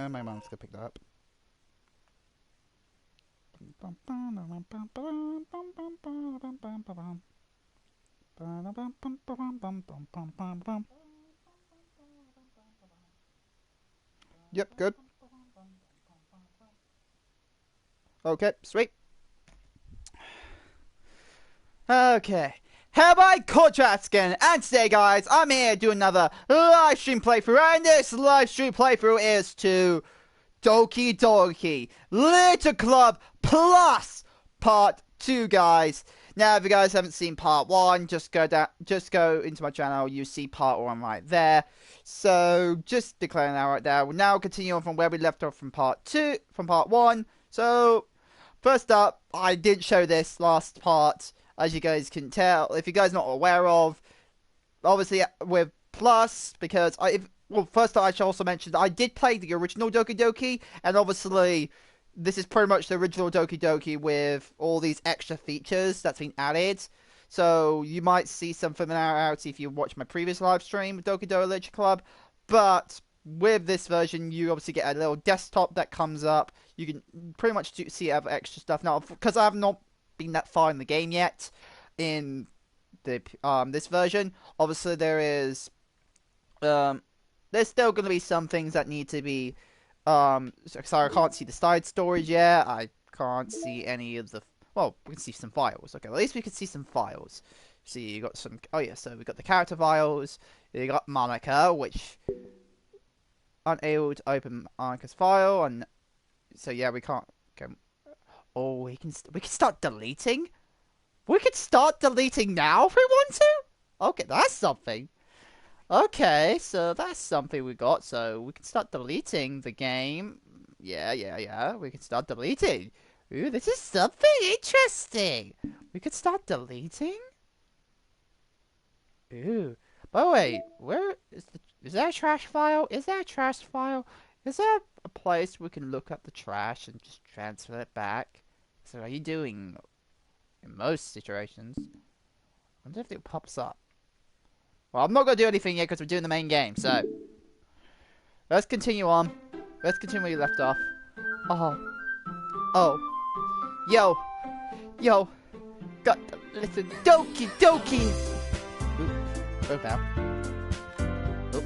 My mom's gonna pick that up. Yep, good. Okay, sweet. Okay. How about contrast again? And today, guys, I'm here to do another live stream playthrough, and this live stream playthrough is to Doki Doki Little Club Plus Part 2, guys. Now, if you guys haven't seen Part 1, just go into my channel. You see Part 1 right there. So, just declaring that right there. We'll now continue on from where we left off from Part 1. So, first up, I did show this last part, as you guys can tell. If you guys are not aware of, obviously with Plus, because first I should also mention that I did play the original Doki Doki, and obviously this is pretty much the original Doki Doki with all these extra features that's been added. So you might see some familiarity if you watch my previous live stream with Doki Doki Literature Club, but with this version you obviously get a little desktop that comes up. You can pretty much see other extra stuff. Now, because I have not been that far in the game yet in the this version, obviously there's still going to be some things that need to be sorry, I can't see the side storage yet. I can't see any of the, well, we can see some files. Okay, well, at least we can see some files. See, you got some, oh yeah, so we got the character files. You got Monica, which unable to open Monica's file, and so yeah, we can't go. Oh, we can start deleting. We can start deleting now if we want to. Okay, that's something. Okay, so that's something we got. So we can start deleting the game. Yeah. We can start deleting. Ooh, this is something interesting. We could start deleting. Ooh. By the way, where is that a trash file? Is that a trash file? Is there a place we can look up the trash and just transfer it back? So are you doing in most situations? I wonder if it pops up. Well, I'm not going to do anything yet because we're doing the main game, so let's continue on. Let's continue where you left off. Oh. Yo. Got the little Doki Doki. Oop, out. Oop.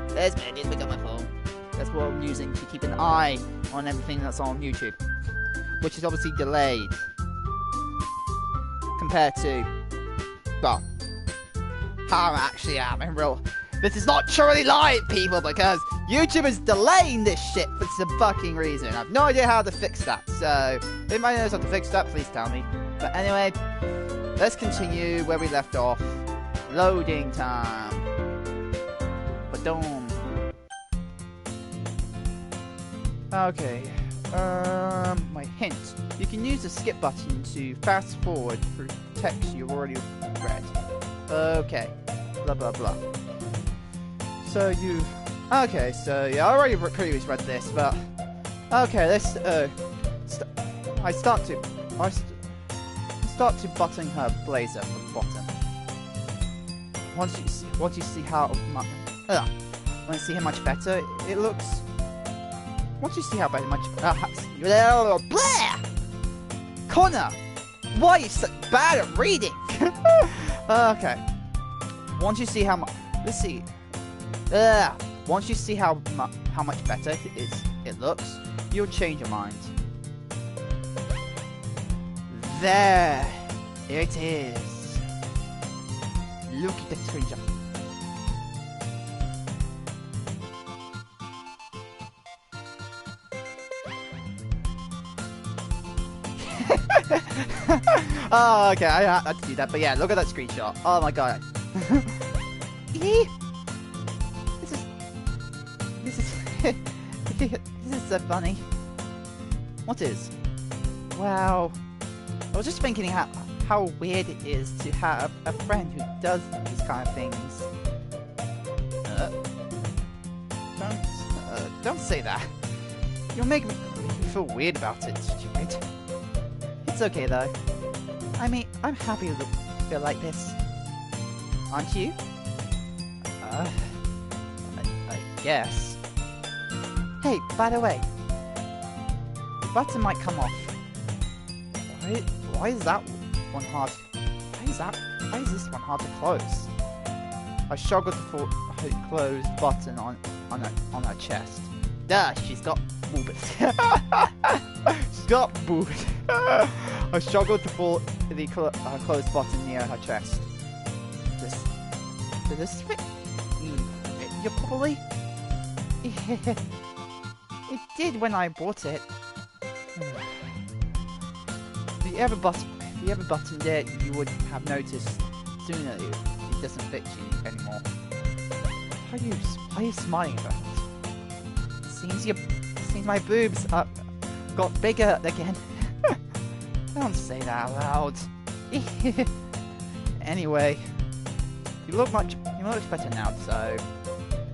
There's menus, we got my phone. That's what I'm using to keep an eye on everything that's on YouTube, which is obviously delayed compared to, well, how I actually am in real. This is not truly live, people, because YouTube is delaying this shit for some fucking reason. I have no idea how to fix that. So, if anybody knows how to fix that, please tell me. But anyway, let's continue where we left off. Loading time. Ba-dum. Okay. My hint. You can use the skip button to fast forward through text you've already read. Okay. Blah blah blah. So you. Okay, so yeah, I already previously read this, but okay, let's I start to button her blazer from the bottom. Once you see how much better it looks. Once you see how much blah! Connor, why are you so bad at reading? Okay. Once you see how much, let's see. Once you see how much better it looks, you'll change your mind. There, it is. Look at the screenshot. Oh, okay, I had to do that, but yeah, look at that screenshot. Oh my god. This is so funny. What is? Wow. I was just thinking how weird it is to have a friend who does these kind of things. Don't say that. You'll make me feel weird about it, stupid. It's okay though. I mean, I'm happy to feel like this. Aren't you? I guess. Hey, by the way, the button might come off. Why is that one hard? Why is this one hard to close? I struggled to close the button on her chest. There, she's got boobs. She's got boobs. I struggled to pull the closed button near her chest. Did this fit? You probably. It did when I bought it. If you ever buttoned it, you would have noticed sooner it doesn't fit you anymore. Why are you smiling about it? Seems my boobs got bigger again. Don't say that out loud. Anyway, you look much better now. So,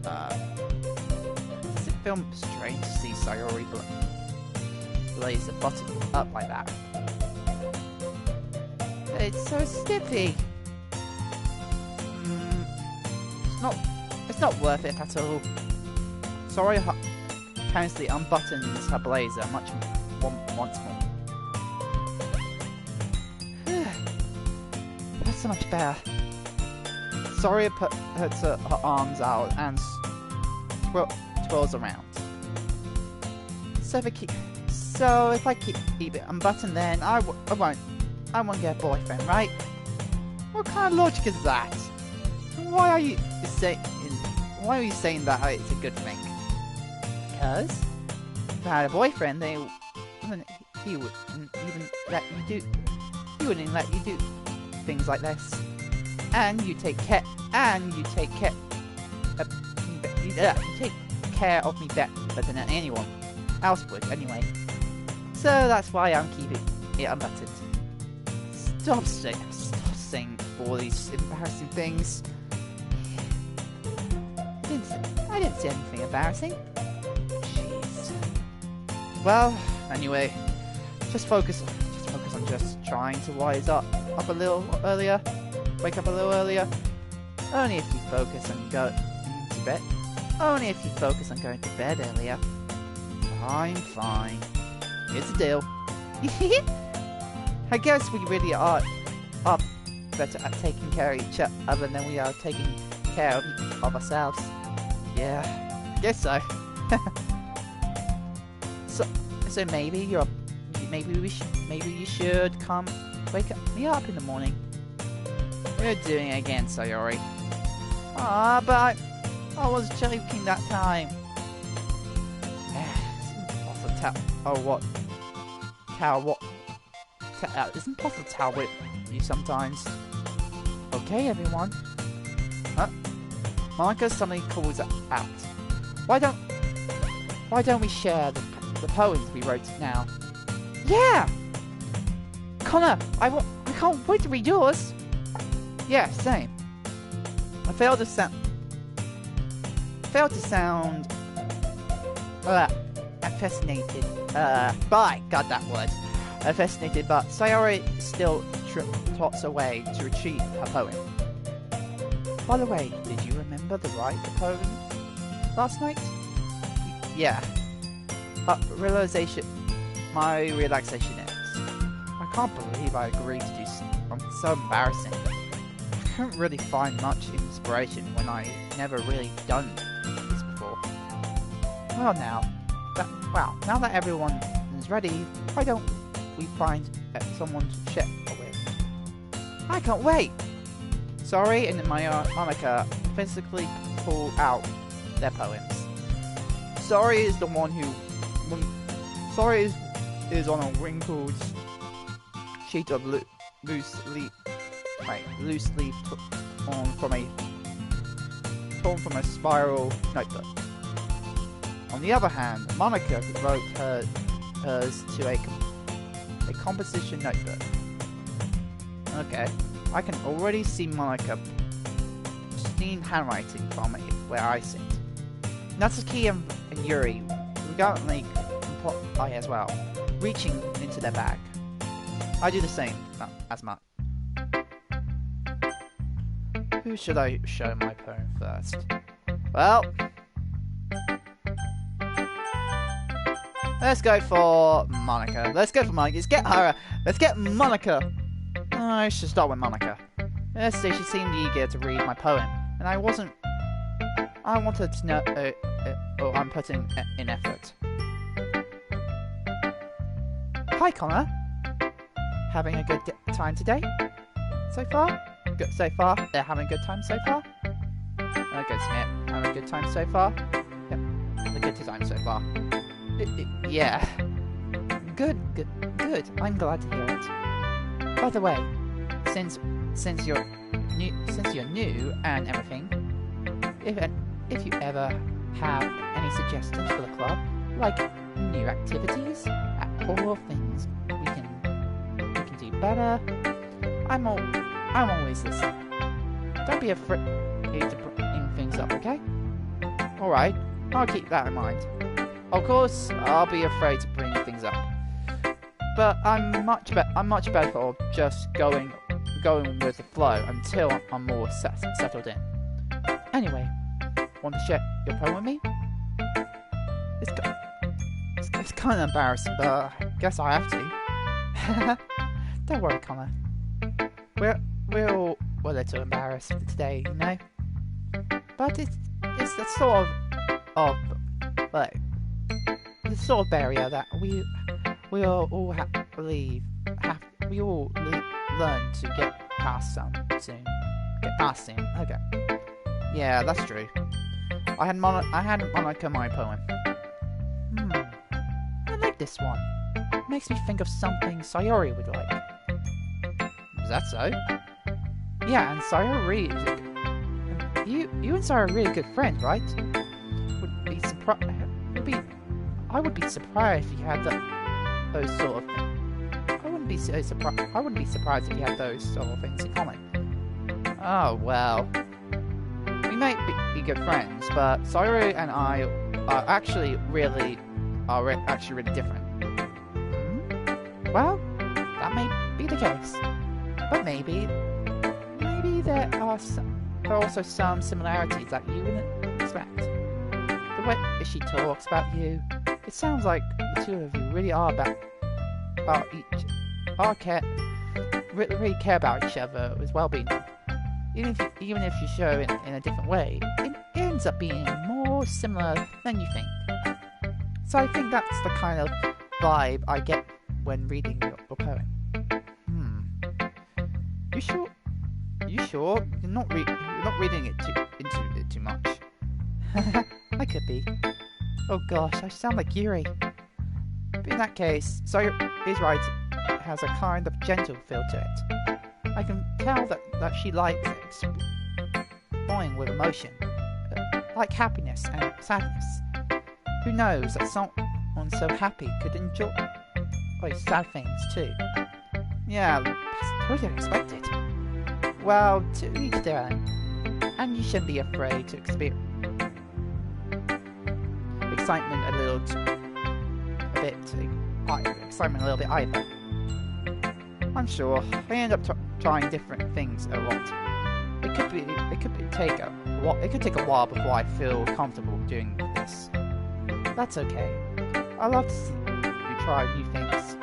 does it feel strange to see Sayori blaze the button up like that? It's so stiffy. It's not worth it at all. Sorry, apparently unbuttons her blazer once more. That's so much better. Sorry, puts her arms out and twirls around. So if I keep it unbuttoned, then I won't get a boyfriend, right? What kind of logic is that? Why are you saying that it's a good thing? Because if I had a boyfriend, he wouldn't let you do things like this. And you take care of me better than anyone else would, anyway. So that's why I'm keeping it unbuttoned. Stop saying all these embarrassing things. I didn't say anything embarrassing. Jeez. Well, anyway, just focus on just trying to wise up a little earlier. Wake up a little earlier. Only if you focus on going to bed. Only if you focus on going to bed earlier. I'm fine. Here's the deal. I guess we really are better at taking care of each other than we are taking care of ourselves. Yeah, I guess so. so maybe you should come wake me up in the morning. You're doing it again, Sayori. Ah, but I was joking that time. It's impossible to tell with you sometimes. Okay, everyone. Monica suddenly calls out. Why don't we share the poems we wrote now? Yeah! Connor, I can't wait to read yours. Yeah, same. I failed to sound fascinated. Got that word. Fascinated, but Sayori still trots away to retrieve her poem. By the way, did you remember to write the poem last night? Yeah. My relaxation ends. I can't believe I agreed to do something so embarrassing. I couldn't really find much inspiration when I never really done this before. Well, now that everyone is ready, why don't we find someone to share with? I can't wait! Sorry, and Monica physically pull out their poems. Sorry is the one who... Sorry is on a wrinkled sheet of loose leaf torn from a spiral notebook. On the other hand, Monica wrote hers to a composition notebook. Okay, I can already see Monica pristine handwriting from it where I sit. Natsuki and Yuri regardlessly comply as well, reaching into their bag. I do the same as Matt. Who should I show my poem first? Well, Let's go for Monica. Let's go for Monica. Let's get her. Let's get Monica. I should start with Monica. Let's see, she seemed eager to read my poem. And I wanted to know... I'm putting in effort. Hi, Connor. Having a good time today? So far? Good so far? They're having a good time so far? Good, Smith. Having a good time so far? Yep. A good time so far. Yeah. Good. I'm glad to hear it. By the way, since you're new and everything, if you ever have any suggestions for the club, like new activities or things we can do better, I'm always listening. Don't be afraid to bring things up, okay? All right, I'll keep that in mind. Of course, I'll be afraid to bring things up, but I'm much better off just going with the flow until I'm more settled in. Anyway, want to share your poem with me? It's kind of embarrassing, but I guess I have to. Don't worry, Connor. We're all a little embarrassed today, you know. But it's the sort of the sort of barrier that we all learn to get past soon. Okay. Yeah, that's true. I had Monica my poem. I like this one. It makes me think of something Sayori would like. Is that so? Yeah, and Sayori, you and Sayori are really good friends, right? I would be surprised if you had those sort of things. I wouldn't be surprised if you had those sort of things in common. Oh well. We might be good friends, but Sayori and I are actually really different. Well, that may be the case, but maybe there are also some similarities that you wouldn't expect. The way she talks about you, it sounds like the two of you really really care about each other's well-being. Even if you show it in a different way, it ends up being more similar than you think. So I think that's the kind of vibe I get when reading your poem. You sure? You're not reading it into it too much. I could be. Oh gosh, I sound like Yuri. But in that case, Sayori is right. It has a kind of gentle feel to it. I can tell that she likes exploring with emotion, like happiness and sadness. Who knows that someone so happy could enjoy sad things too? Yeah, that's totally unexpected. Well, to each their own, and you shouldn't be afraid to experience excitement a little bit either. I'm sure I end up trying different things a lot. It could take a while before I feel comfortable doing this. That's okay. I love to see you try new things.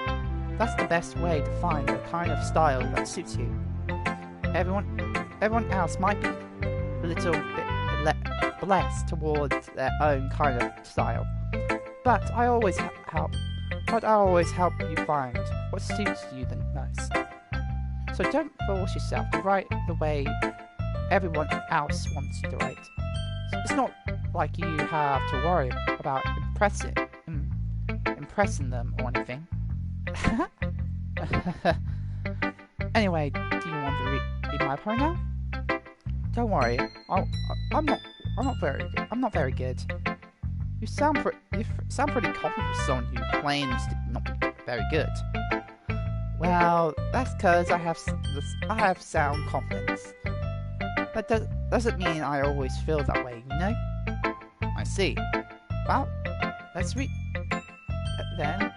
That's the best way to find the kind of style that suits you. Everyone else might be a little bit blessed towards their own kind of style, but I always help you find what suits you the most. So don't force yourself to write the way everyone else wants you to write. It's not like you have to worry about impressing them or anything. Anyway, do you want to read my poem now? Don't worry, I'm not very good. You sound pretty confident for someone who claims to not be very good. Well, that's because I have sound confidence. That doesn't mean I always feel that way, you know? I see. Well, let's read it then.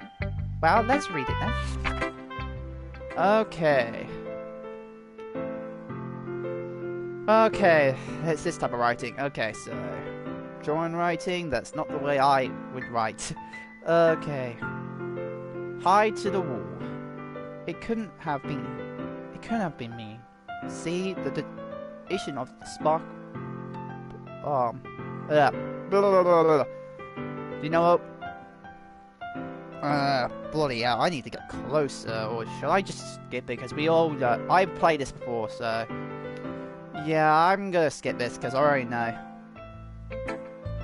Okay, it's this type of writing. Okay, so drawing writing, that's not the way I would write. Okay. Hide to the wall. It couldn't have been me. See the issue of the spark. Yeah. Blah, blah, blah, blah. Do you know what? Bloody hell, I need to get closer, or should I just skip it? Because we all, I've played this before, so... Yeah, I'm gonna skip this, because I already know.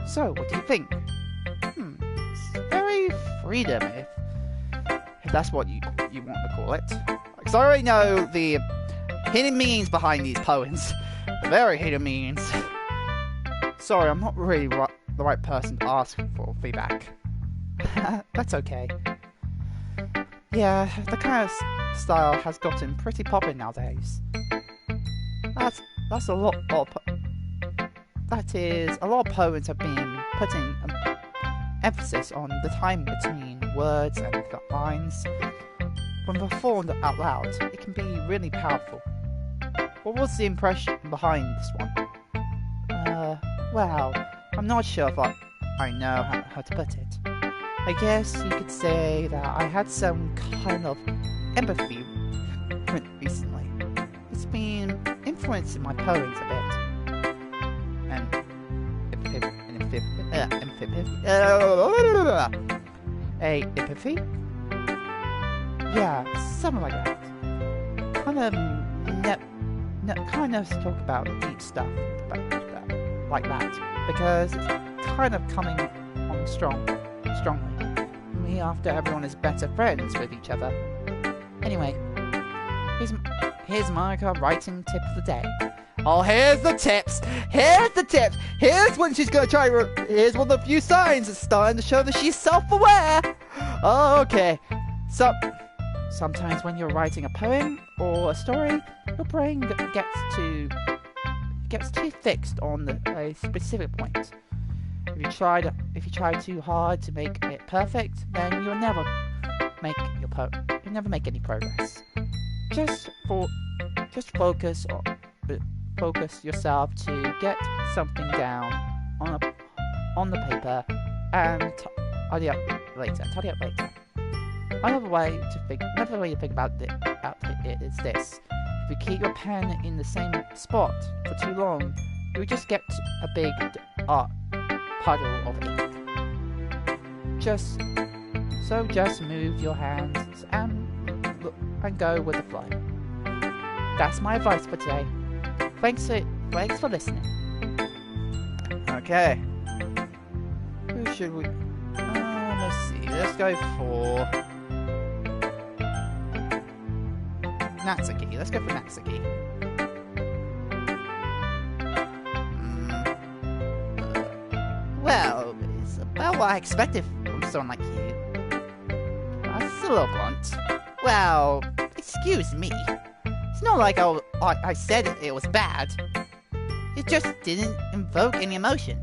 So, what do you think? It's very freedom, if that's what you want to call it. Because I already know the hidden meanings behind these poems. The very hidden meanings. Sorry, I'm not really the right person to ask for feedback. That's okay. Yeah, the kind of style has gotten pretty popular nowadays. That's a lot of... That is, a lot of poets have been putting emphasis on the time between words and lines. When performed out loud, it can be really powerful. What was the impression behind this one? Well, I'm not sure if I know how to put it. I guess you could say that I had some kind of empathy recently. It's been influencing my poems a bit. And empathy? Yeah, something like that. Kind of talk about deep stuff like that, because it's kind of coming on strongly. Me after everyone is better friends with each other. Anyway, here's Monica writing tip of the day. Oh, here's the tips! Here's when she's gonna try. Here's one of the few signs that's starting to show that she's self-aware. Okay, so sometimes when you're writing a poem or a story, your brain gets too fixed on a specific point. If you try too hard to make it perfect, then you'll never make any progress. Just focus yourself to get something down on the paper and tidy up later. Another way to think about it is this: if you keep your pen in the same spot for too long, you'll just get a big puddle of ink. Just move your hands and go with the flow. That's my advice for today. Thanks for listening. Okay. Who should we? Let's see. Let's go for Natsuki. Let's go for Natsuki. Well, it's about what I expected from someone like you. That's a little blunt. Well, excuse me. It's not like I said it was bad. It just didn't invoke any emotion.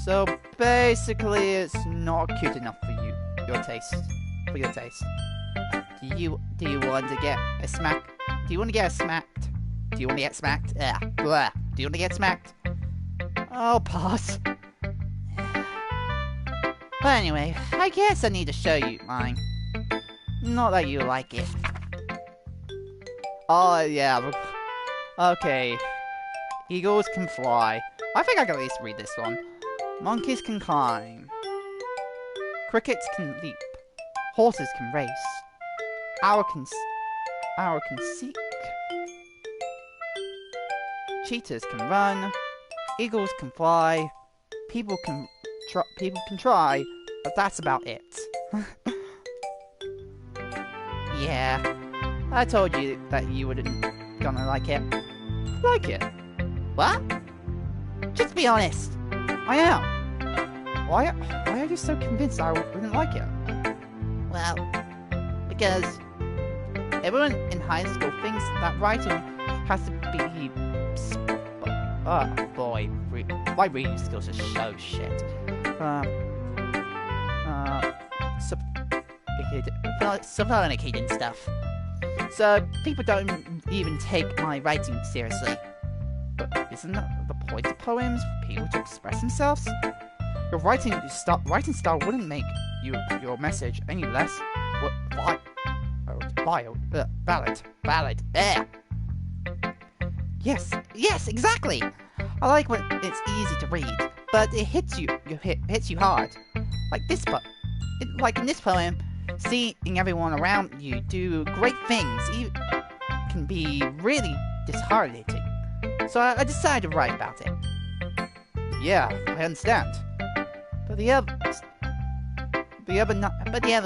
So basically, it's not cute enough for your taste. Do you want to get smacked? Do you want to get smacked? Yeah, blah. Do you want to get smacked? I'll pass. But anyway, I guess I need to show you mine. Not that you like it. Oh, yeah. Okay. Eagles can fly. I think I can at least read this one. Monkeys can climb. Crickets can leap. Horses can race. Owl can seek. Cheetahs can run. Eagles can fly. People can try, but that's about it. Yeah, I told you that you wouldn't gonna like it. Like it? What? Just be honest. I am. Why are you so convinced I wouldn't like it? Well, because everyone in high school thinks that writing has to be... Oh boy, my reading skills are so shit. Sophisticated and stuff. So people don't even take my writing seriously. But isn't that the point of poems? For people to express themselves? Your writing style wouldn't make your message any less valid. Yes, exactly. I like when it's easy to read, but it hits you hard. Like in this poem, seeing everyone around you do great things can be really disheartening. So I decided to write about it. Yeah, I understand. But the other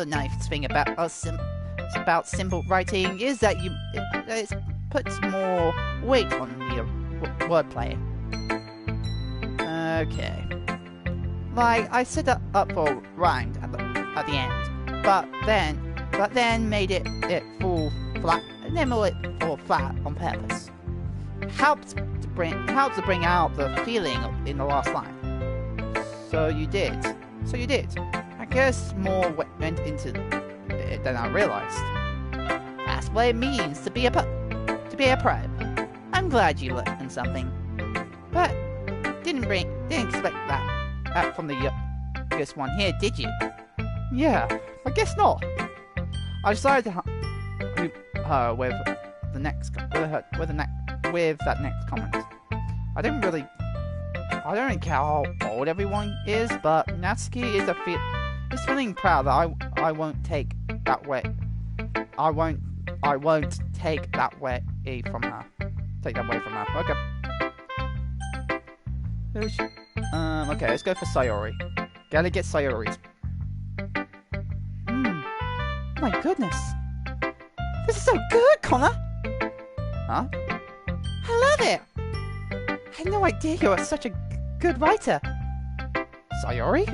nice thing about simple writing is that it puts more weight on the wordplay. Okay. Like I set up for rhymed at the end, but then made it fall flat, and then made it fall flat on purpose. Helps to bring out the feeling in the last line. So you did. I guess more went into it than I realized. That's what it means to be a pro. I'm glad you learned something, but didn't expect that from the youngest one here, did you? Yeah, I guess not. I decided to with that next comment. I don't really care how old everyone is, but Natsuki is feeling proud that I won't take that way. I won't take that way from her. Okay. Okay, let's go for Sayori. Gotta get Sayori's. My goodness. This is so good, Connor! Huh? I love it! I had no idea you were such a good writer. Sayori?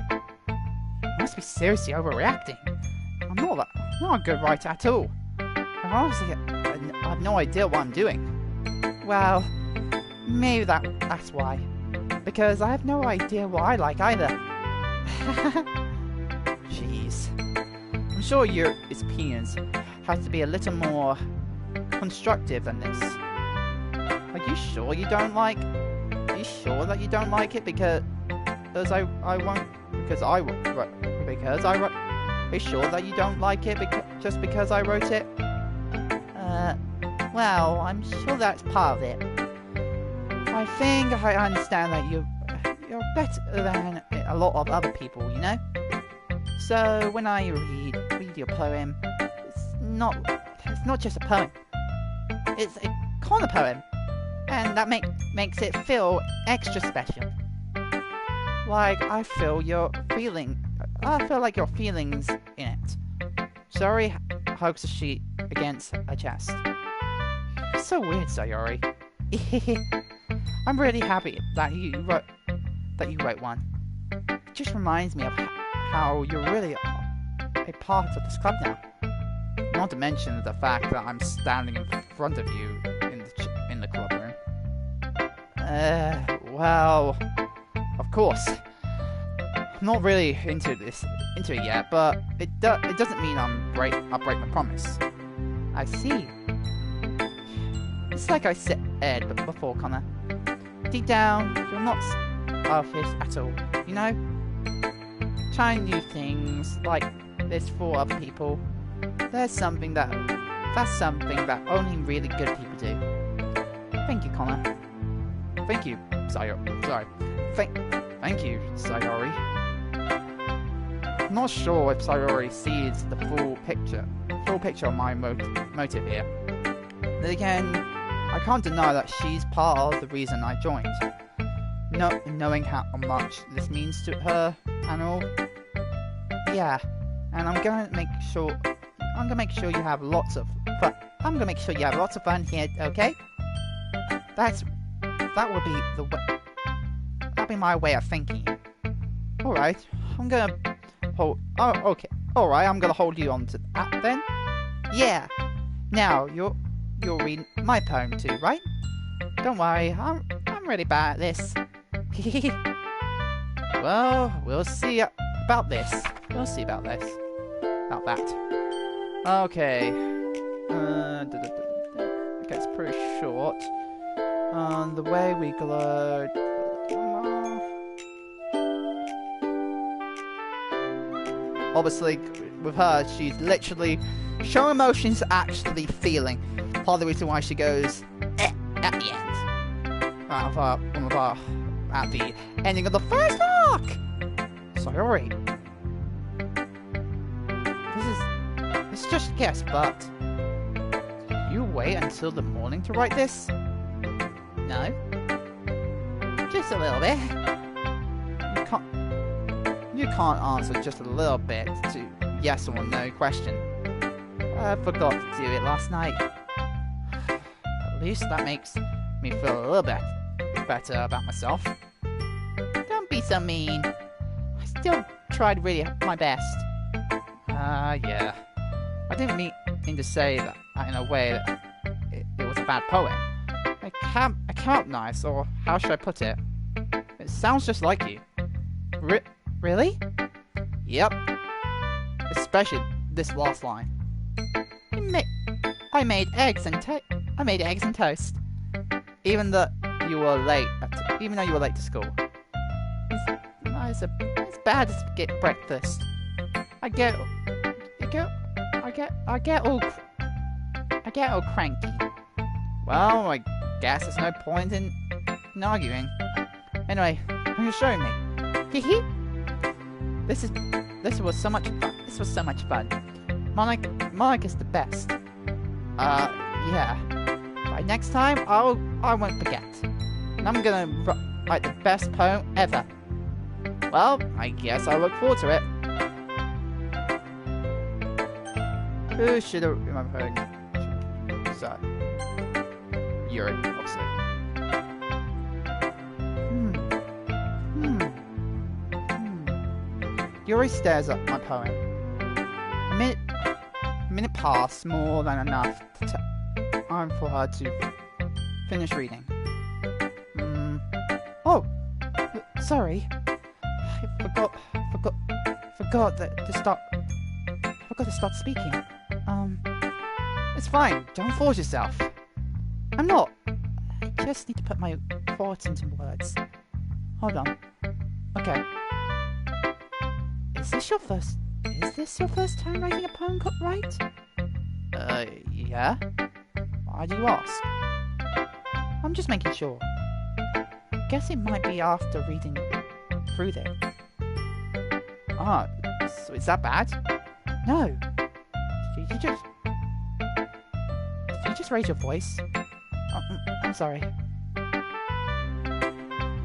You must be seriously overreacting. I'm not a good writer at all. Honestly, I have no idea what I'm doing. Well, maybe that's why. Because I have no idea what I like either. Jeez. I'm sure your opinions have to be a little more constructive than this. Are you sure you don't like? Are you sure that you don't like it because I won't? Because I wrote. Are you sure that you don't like it just because I wrote it? Well, I'm sure that's part of it. I think I understand that you're better than a lot of other people, you know? So when I read your poem, it's not just a poem. It's a corner poem. And that makes it feel extra special. Like I feel like your feelings in it. Sayori hugs the sheet against her chest. It's so weird, Sayori. I'm really happy that you wrote one. It just reminds me of how you're really a part of this club now. Not to mention the fact that I'm standing in front of you in the club room. Well, of course. I'm not really into it yet, but it doesn't mean I'll break my promise. I see. It's like I said before, Connor. Deep down, you're not selfish at all, you know? Trying new things like this for other people. That's something that only really good people do. Thank you, Connor. Thank you, Sayori. Sorry. Thank you, Sayori. I'm not sure if Sayori sees the full picture of my motive here. Then again, I can't deny that she's part of the reason I joined. Knowing how much this means to her and all. Yeah, and I'm gonna make sure you have lots of fun. I'm gonna make sure you have lots of fun here, okay? That'll be my way of thinking. Alright, I'm gonna hold. Oh, okay. Alright, I'm gonna hold you on to that then. Yeah. Now you'll read my poem too, right? Don't worry, I'm really bad at this. Well, we'll see about this. About that. Okay. Okay, it's pretty short. The way we glowed. obviously, with her, she's literally showing emotions actually feeling. Part of the reason why she goes, at the end. At the ending of the first arc! Sorry. This is just a guess, but you wait until the morning to write this? No? Just a little bit. You can't answer just a little bit to yes or no question. I forgot to do it last night. At least that makes me feel a little bit better about myself. Don't be so mean. I still tried really my best. Yeah. I didn't mean to say that in a way that it was a bad poem. I can't nice, or how should I put it? It sounds just like you. Really? Yep. Especially this last line. I made eggs and toast. Even though you were late to school. It's bad to skip breakfast. I get all cranky. Well, I guess there's no point in arguing. Anyway, you're showing me. Hee. This was so much fun. This was so much fun. Monica's the best. Yeah. By next time, I won't forget. And I'm gonna write the best poem ever. Well, I guess I look forward to it. Who should have remembered? So, Yuri, obviously. Yuri stares at my poem. A minute passed, more than enough time for her to finish reading. Oh, sorry. I forgot to start speaking. It's fine. Don't force yourself. I'm not. I just need to put my thoughts into words. Hold on. Okay. Is this your first time writing a poem right? Yeah? Why do you ask? I'm just making sure. Guess it might be after reading through them. Ah, so is that bad? No. Did you just raise your voice? I'm sorry.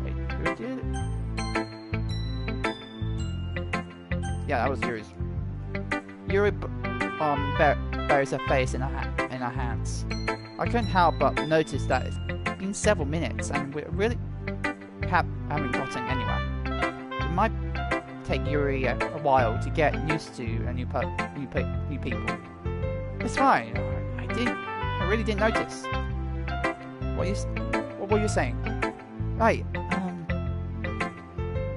Wait, who did it? Yeah, that was Yuri's. Yuri buries her face in her hands. I couldn't help but notice that it's been several minutes and we really haven't gotten anywhere. It might take Yuri a while to get used to new people. It's fine. I really didn't notice. What were you saying? Right.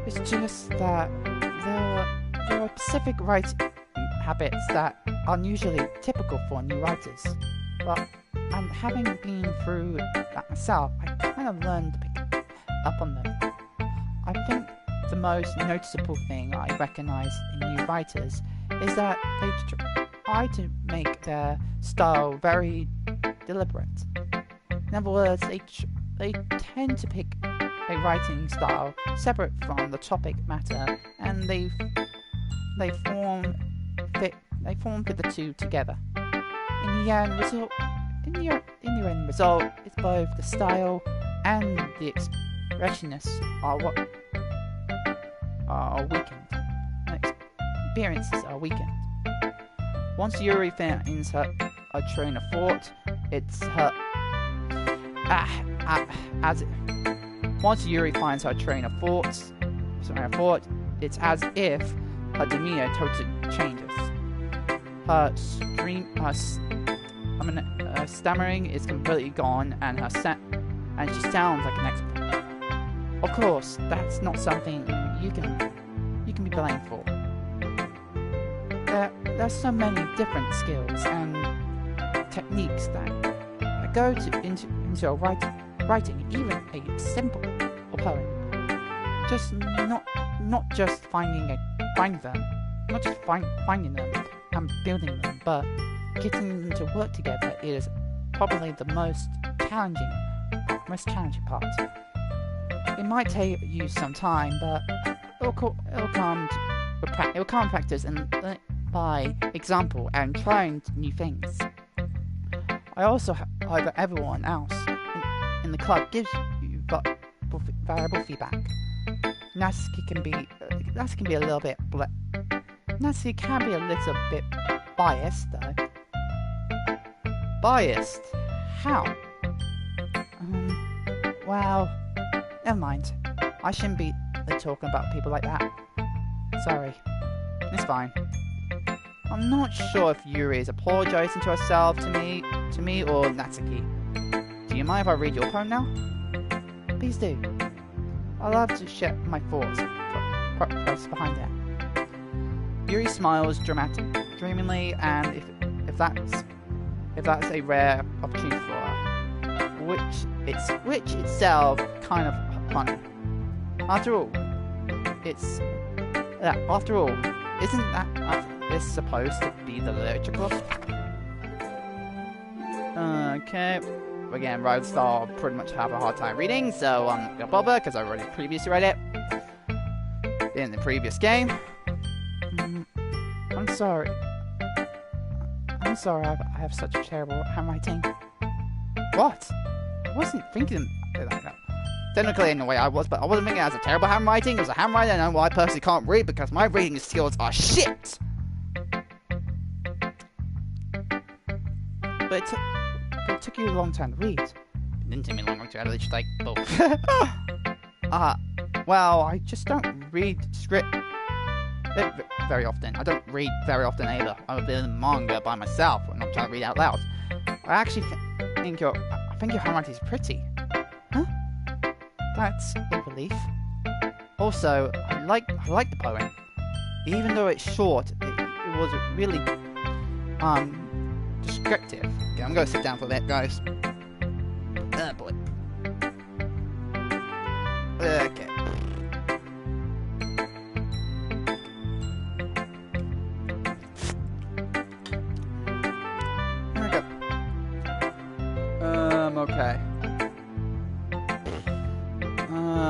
It's just that there are specific writing habits that are usually typical for new writers. But having been through that myself, I kind of learned to pick up on them. I think the most noticeable thing I recognise in new writers is that they try to make their style very deliberate. In other words, they tend to pick a writing style separate from the topic matter, and they form fit the two together. In the end result, it's both the style and the expressionists are weakened. Experiences are weakened. Once Yuri finds her train of thought, Once Yuri finds her train of thought, it's as if her demeanor totally changes. Her stammering is completely gone, and she sounds like an expert. Of course, that's not something you can be blamed for. There's so many different skills and techniques that go into writing even a simple poem. Just not just finding them, finding them and building them, but getting them to work together is probably the most challenging part. It might take you some time, but it'll come practice and by example and trying new things. I also hope that everyone else in the club gives you valuable feedback. Natsuki can be a little bit biased though. Biased? How? Well, never mind. I shouldn't be talking about people like that. Sorry. It's fine. I'm not sure if Yuri is apologizing to herself to me or Natsuki. Do you mind if I read your poem now? Please do. I love to share my thoughts behind it. Yuri smiles dreamingly, and if that's a rare opportunity for her, which itself kind of funny. After all, isn't that is supposed to be the literature club? Okay. Again, Roadstar pretty much have a hard time reading, so I'm not gonna bother because I already previously read it in the previous game. I'm sorry. I have such terrible handwriting. What? I wasn't thinking like that. Technically, in a way I was, but I wasn't thinking it as a terrible handwriting. It was a handwriting I know I personally can't read because my reading skills are shit. But it took you a long time to read. It didn't take me long to read, just like both. Well, I just don't read script very often. I don't read very often either. I would read manga by myself when I'm trying to read out loud. I actually think your handwriting is pretty. Huh? That's a relief. Also, I like the poem. Even though it's short, it was really descriptive. Okay, I'm gonna sit down for a bit, guys. Oh boy. Okay.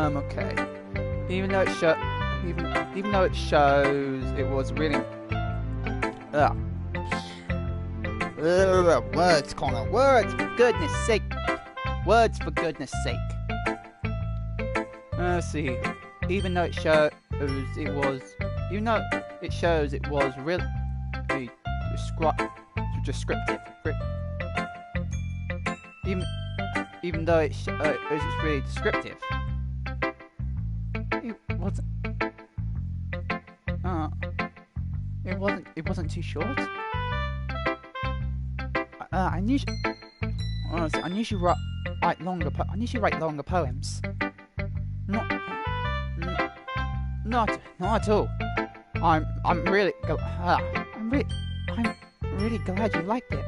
Okay. Even though it shows it was really words, Connor. Words, for goodness sake. Words, for goodness sake. Let's see. Even though it shows it was really descriptive. Even though it's really descriptive. It wasn't too short. I knew you write longer poems. Not at all. I'm really glad you liked it.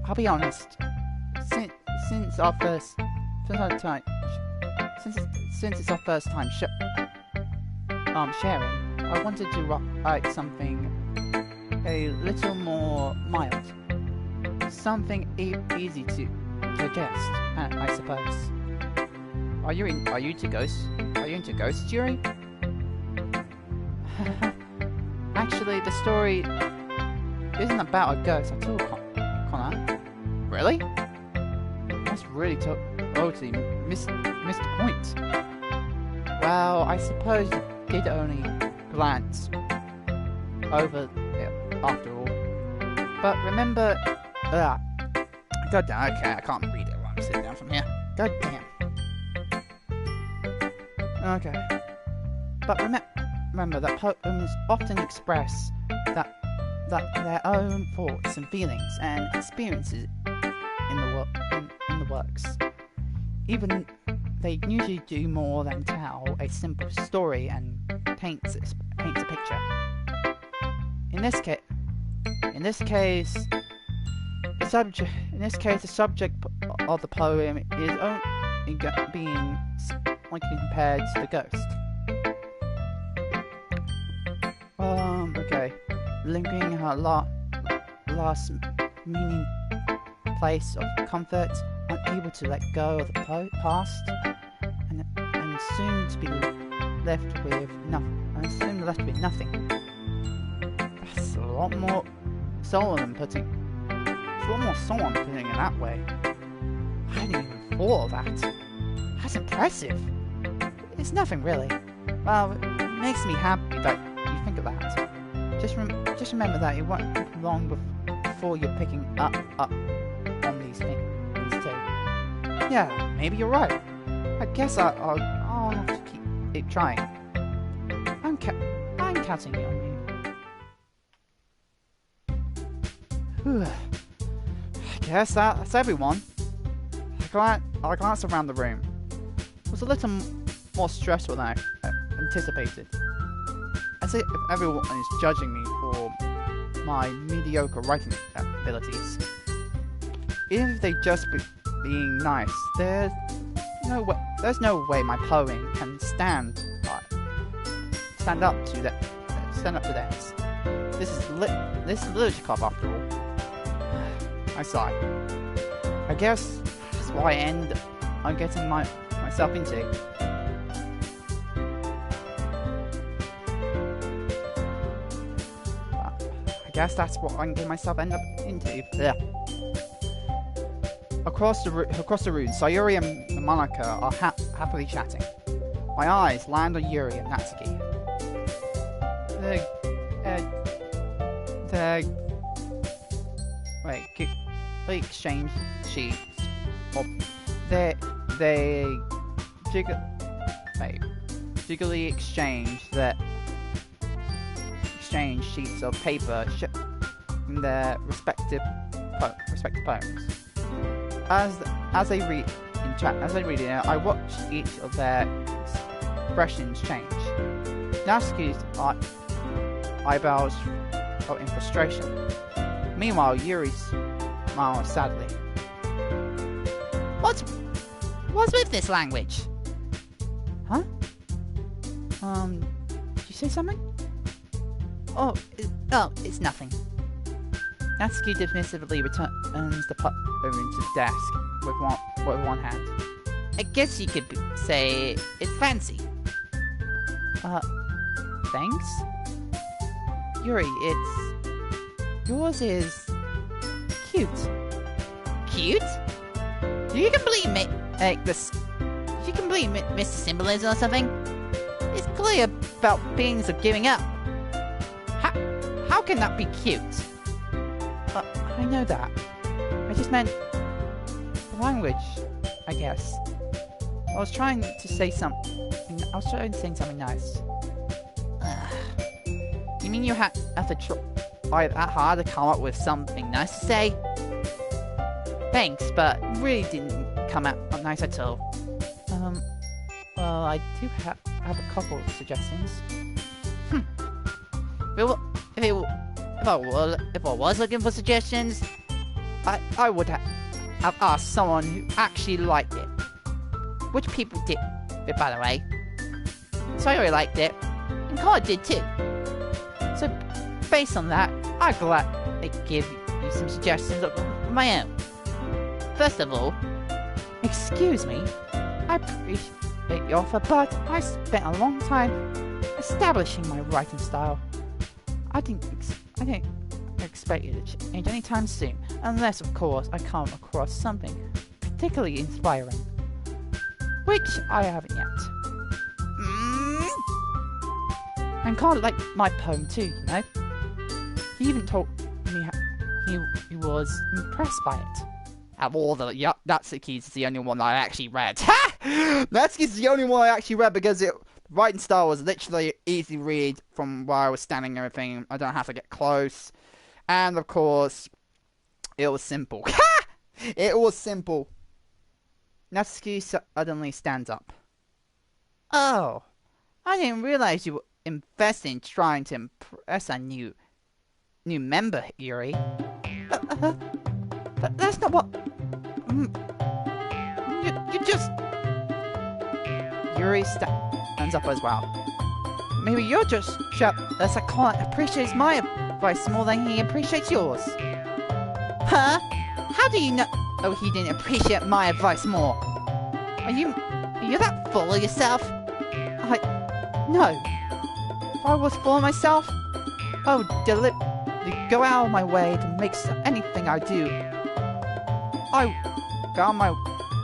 I'll be honest. Since it's our first time sharing, I wanted to write something a little more mild, something easy to digest, I suppose. Are you into ghosts? Are you into ghosts, Yuri? Actually, the story isn't about a ghost at all, Connor. Really? That's really totally missed the point. Well, I suppose you did only glance over it after all. But remember, God damn, okay, I can't read it while I'm sitting down from here. God damn. Okay. But remember that poems often express that their own thoughts and feelings and experiences in the works. Even they usually do more than tell a simple story and paints a picture. In this case, the subject of the poem is only being compared to the ghost. lingering in her last meaning place of comfort, unable to let go of the past, and soon to be left with nothing. That's a lot more soul than putting. It's a lot more soul than putting it that way. I hadn't even thought of that. That's impressive. It's nothing really. Well, it makes me happy that you think of that. Just remember that it won't be long before you're picking up on these two. Yeah, maybe you're right. I guess I'll have to keep trying. I'm counting on you. Whew. I guess that's everyone. I glanced around the room. It was a little more stressful than I anticipated. As if everyone is judging me for my mediocre writing abilities. Even if they just being nice, there's no way my poem can stand up to theirs. This is literature club after all. I sigh. I guess that's what I'm getting myself into. I guess that's what I'm getting myself into. Yeah. Across the room, Sayuri and Monica are happily chatting. My eyes land on Yuri and Natsuki. They exchange sheets. They jiggily exchange sheets of paper in their respective poems. As they read it, I watch each of their expressions change. Natsuki's eyebrows are in frustration. Meanwhile, Yuri smiles sadly. What's with this language? Huh? Did you say something? Oh, it's nothing. Natsuki dismissively returns the pup over into the desk with one hand. I guess you could say it's fancy. Thanks? Yuri, yours is cute. Cute? You can believe me. You can believe Mr. Symbolism or something. It's clearly about feelings of giving up. How can that be cute? I know that. I just meant the language, I guess. I was trying to say something nice. You mean you have to try that hard to come up with something nice to say? Thanks, but it really didn't come out nice at all. Well, I do have a couple of suggestions. If I was looking for suggestions, I would have asked someone who actually liked it. Which people did it, by the way. Sayori liked it, and Connor did too. So, based on that, I'd gladly give you some suggestions of my own. First of all, excuse me, I appreciate your offer, but I spent a long time establishing my writing style. I didn't expect you to change anytime soon, unless, of course, I come across something particularly inspiring, which I haven't yet. And Carl liked my poem too, you know. He even told me he was impressed by it. Out of all the Natsuki's is the only one that I actually read. Ha! Natsuki's the only one I actually read because writing style was literally easy read from where I was standing and everything. I don't have to get close. And of course, it was simple. Ha! It was simple. Natsuki suddenly stands up. Oh, I didn't realize you were invested in trying to impress a new member, Yuri. That's not what... You just... Yuri stands up as well. Maybe you're just shocked as I can't appreciate my advice more than he appreciates yours. Huh? How do you know? Oh, he didn't appreciate my advice more. Are you that full of yourself? No. If I was full of myself, I would deliberately go out of my way to make anything I do. I go out of my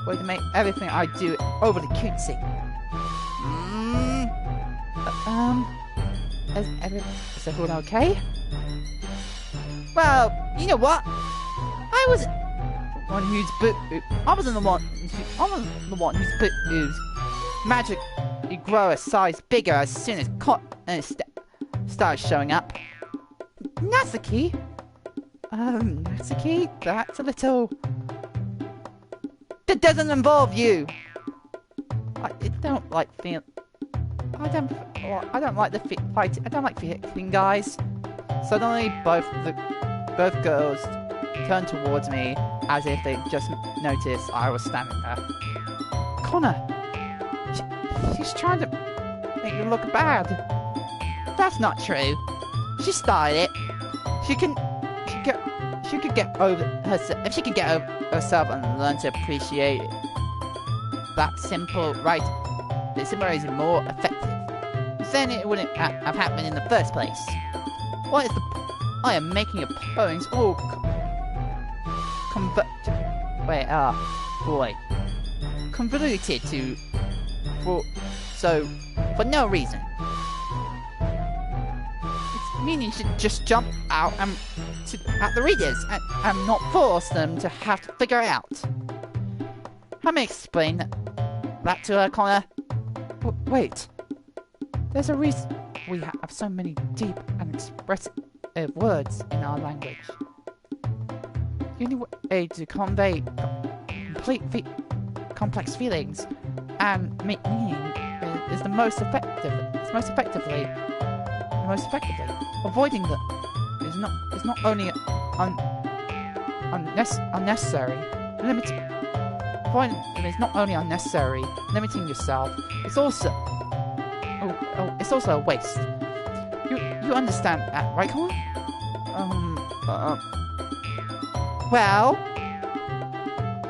way to make everything I do overly cutesy. Is everyone okay? Well, you know what? I wasn't the one whose magically grow a size bigger as soon as started showing up. Natsuki? Natsuki? That's a little... That doesn't involve you! I don't like feeling guys. Suddenly, both girls turned towards me as if they just noticed I was standing there. Connor! She's trying to make me look bad. That's not true. She started it. She could get over herself if she could get over herself and learn to appreciate it. That simple right. This simple is more effective. Then it wouldn't have happened in the first place. What is the? I am making opponents all convoluted for no reason. It's meaning you should just jump out at the readers and not force them to have to figure it out. Let me explain that to her, Connor. Wait. There's a reason we have so many deep and expressive words in our language. The only way to convey complex feelings and make meaning is the most effectively. Avoiding them is not only unnecessary. Avoiding them is not only unnecessary, limiting yourself. It's also a waste. You understand that, right, Colin? Well,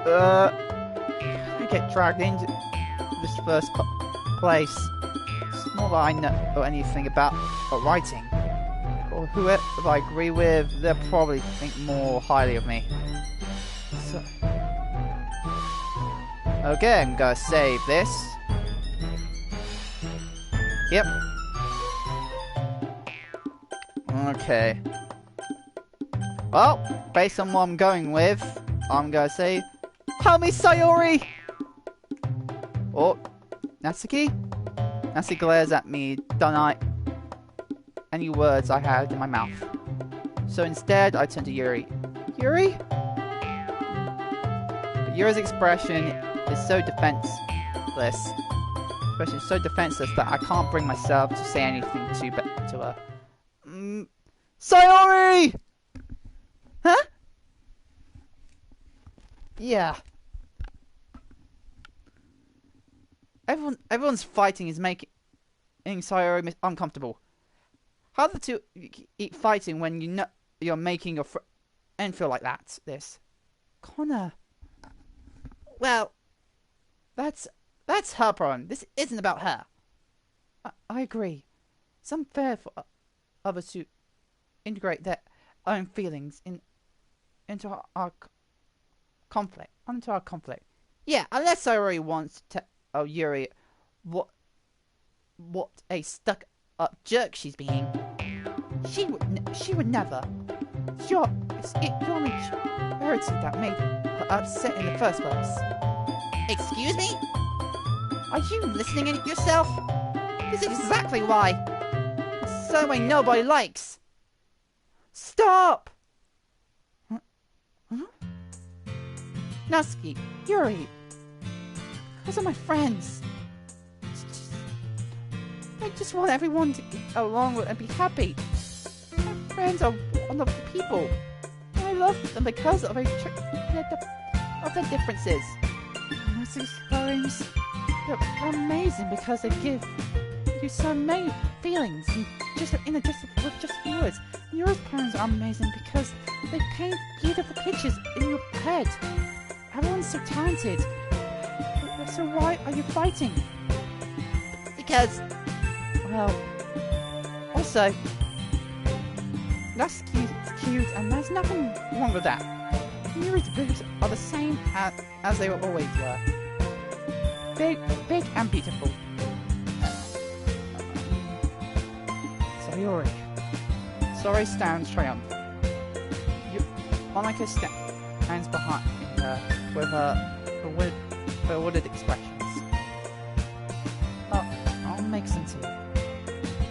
I get dragged into this first place. It's not that I know anything about writing, or whoever I agree with, they'll probably think more highly of me. So, okay, I'm gonna save this. Yep. Okay. Well, based on what I'm going with, I'm gonna say, help me, Sayori! Oh, Natsuki? Natsuki glares at me, deny any words I had in my mouth. So instead, I turn to Yuri. Yuri? But Yuri's expression is so defenseless. That I can't bring myself to say anything to her. Sayori! Huh? Yeah. Everyone's fighting is making Sayori uncomfortable. How the two keep fighting when you know you're making your friend feel like that? Connor. Well, that's her problem. This isn't about her. I agree. It's unfair for others to integrate their own feelings into our conflict. Yeah, unless Sayori wants to tell Yuri what a stuck-up jerk she's being. She would never. It's your maturity that made her upset in the first place. Excuse me? Are you listening to yourself? This is exactly why. It's so way nobody likes. Stop! Huh? Natsuki, Yuri. Those are my friends. I just want everyone to get along and be happy. My friends are wonderful people. I love them because of their differences. Natsuki's poems, they're amazing because they give you so many feelings and with just words. Your parents are amazing because they paint beautiful pictures in your head. Everyone's so talented. So why are you fighting? Because, well, also, that's cute, it's cute, and there's nothing wrong with that. Yuri's boobs are the same as they always were. Big and beautiful. Sayori. Sorry stands triumph. Monica stands behind her with her bewildered expressions. I'll make some tea.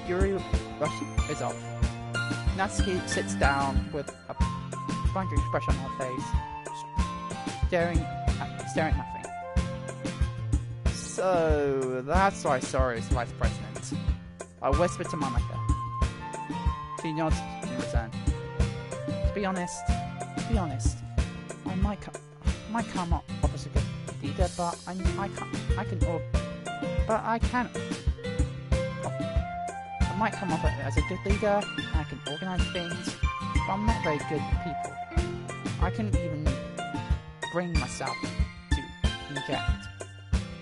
Yuri rushes off. Natsuki sits down with a blank expression on her face, staring at nothing. So that's why Sayori is vice president. I whispered to Monica. She nods in return. To be honest, I might come off as a good leader, but I might come off as a good leader. I can organize things, but I'm not very good at people. I couldn't even bring myself to inject.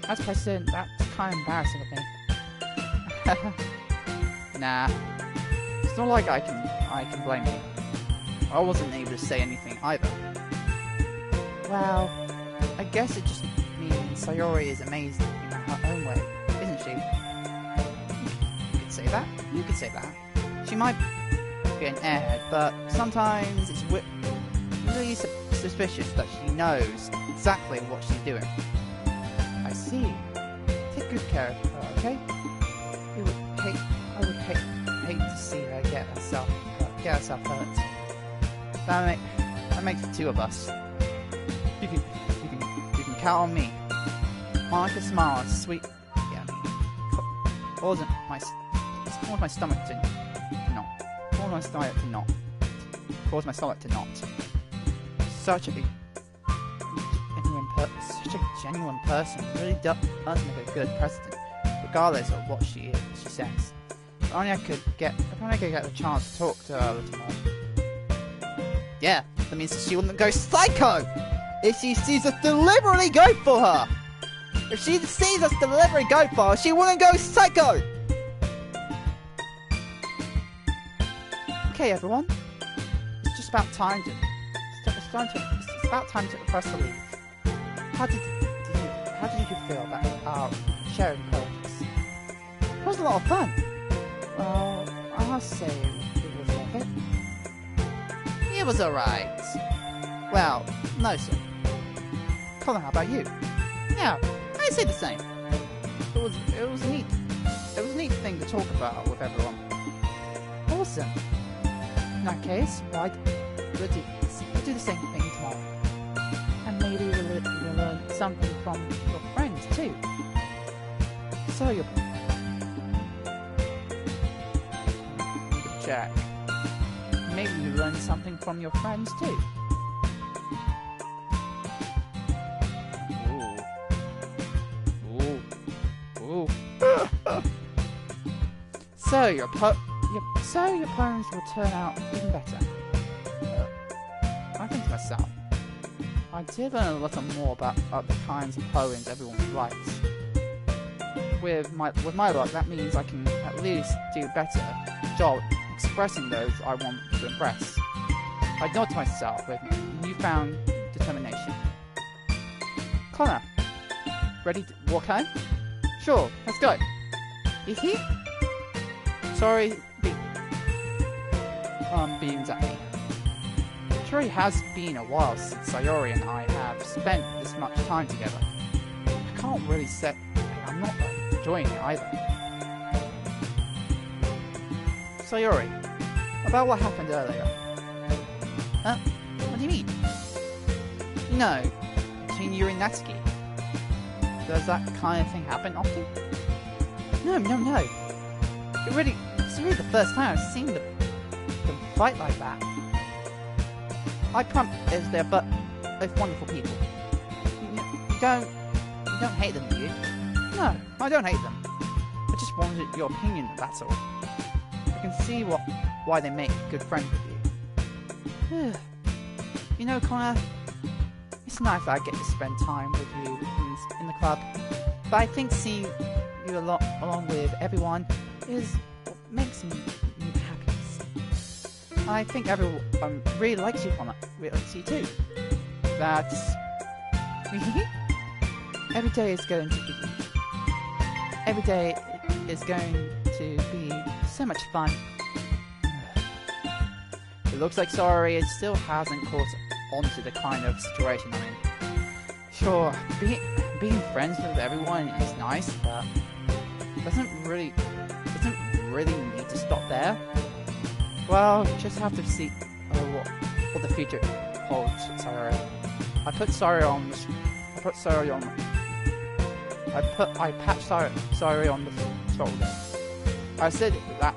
As president, that's kind of embarrassing of me. Nah, it's not like I can blame you. I wasn't able to say anything either. Well, I guess it just means Sayori is amazing in her own way, isn't she? You could say that. You could say that. She might be an airhead, but sometimes it's really suspicious that she knows exactly what she's doing. I see. Take good care of her, okay? I would hate to see her get herself hurt. That makes the two of us. You can count on me. Monica smiles, sweet. Yeah, caused my stomach to not. Caused my stomach to not. Such a genuine person. Really does make a good president, regardless of what she says. If only I could get the chance to talk to her a little more. Yeah, that means she wouldn't go psycho if she sees us deliberately go for her. If she sees us deliberately go for her, she wouldn't go psycho. Okay, everyone, it's about time to for us to leave. How did you feel about our sharing poems? It was a lot of fun. Well, I'll say it was worth it. it was alright. Well, no sir. Colin, how about you? Yeah, I say the same. It was neat. It was a neat thing to talk about with everyone. Awesome. In that case, we'll do the same thing tomorrow. And maybe we'll learn something from your friends too. So you'll check. Maybe you learn something from your friends too. Ooh. So your poems will turn out even better. I think to myself, I did learn a lot more about the kinds of poems everyone writes. With my luck, that means I can at least do a better job expressing those I want to impress. I nod to myself with newfound determination. Connor, ready to walk home? Sure, let's go. Sorry, beams at me. It sure has been a while since Sayori and I have spent this much time together. I can't really say I'm not enjoying it either. Sayori, about what happened earlier. What do you mean? No, between you and Natsuki. Does that kind of thing happen often? No. It's really the first time I've seen them fight like that. I promise they're both wonderful people. You don't hate them, do you? No, I don't hate them. I just wanted your opinion, that's all. I can see why they make good friends with you. You know, Connor, it's nice that I get to spend time with you in the club, but I think seeing you along with everyone is what makes me happy. I think everyone really likes you, Connor. Really likes you too. That's... Every day is going to be so much fun. It looks like Sorry still hasn't caught onto the kind of situation I'm in. Sure, being friends with everyone is nice, but doesn't really need to stop there. Well, just have to see what the future holds. Sorry, I patched Sorry on the shoulder. I said that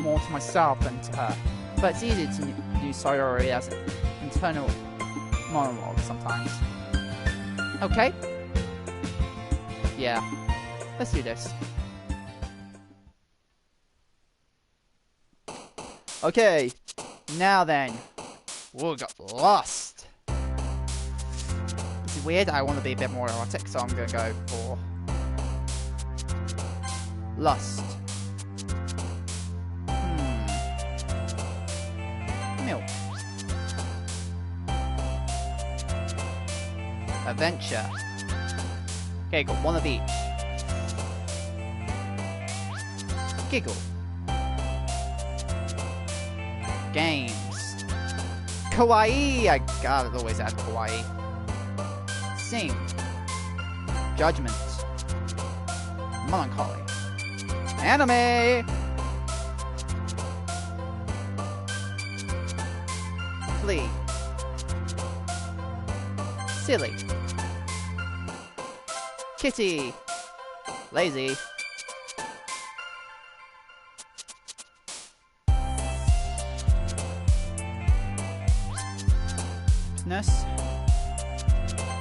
more to myself than to her, but it's easy to use Sorry as an internal monologue sometimes. Okay? Yeah, let's do this. Okay, now then, we got Lust. It's weird, I want to be a bit more erotic, so I'm going to go for Lust. Milk. Adventure. Okay, got one of each. Giggle. Games. Kawaii! I gotta always add kawaii. Sing. Judgment. Melancholy. Anime! Flee. Silly. Kitty. Lazy. Ness.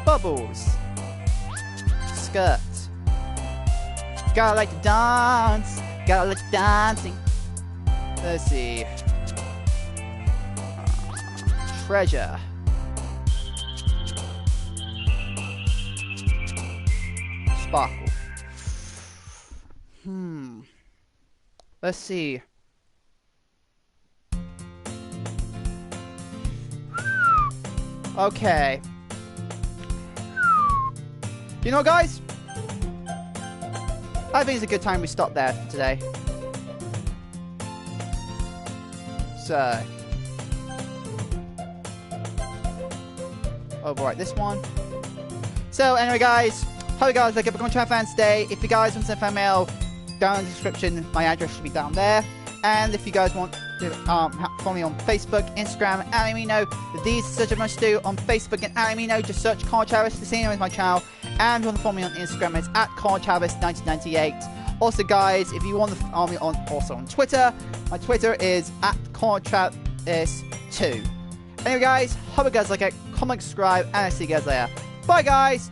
Bubbles. Skirt. Gotta like to dance. Gotta like dancing. Let's see. Treasure. Sparkle. Let's see. Okay. You know, guys? I think it's a good time we stop there for today. So. Overwrite this one. So, anyway, guys. Hope you guys like it. Become a fan today. If you guys want to send fan mail, down in the description, my address should be down there. And if you guys want to follow me on Facebook, Instagram, and Alimino, these such a much to do on Facebook and Alimino. Just search Carl Chavis to see him as my channel. And if you want to follow me on Instagram, it's at Carl Chavis 1998. Also, guys, if you want to follow me on Twitter, my Twitter is at Carl Chavis 2. Anyway, guys, hope you guys like it. Comment, subscribe, and I'll see you guys later. Bye, guys.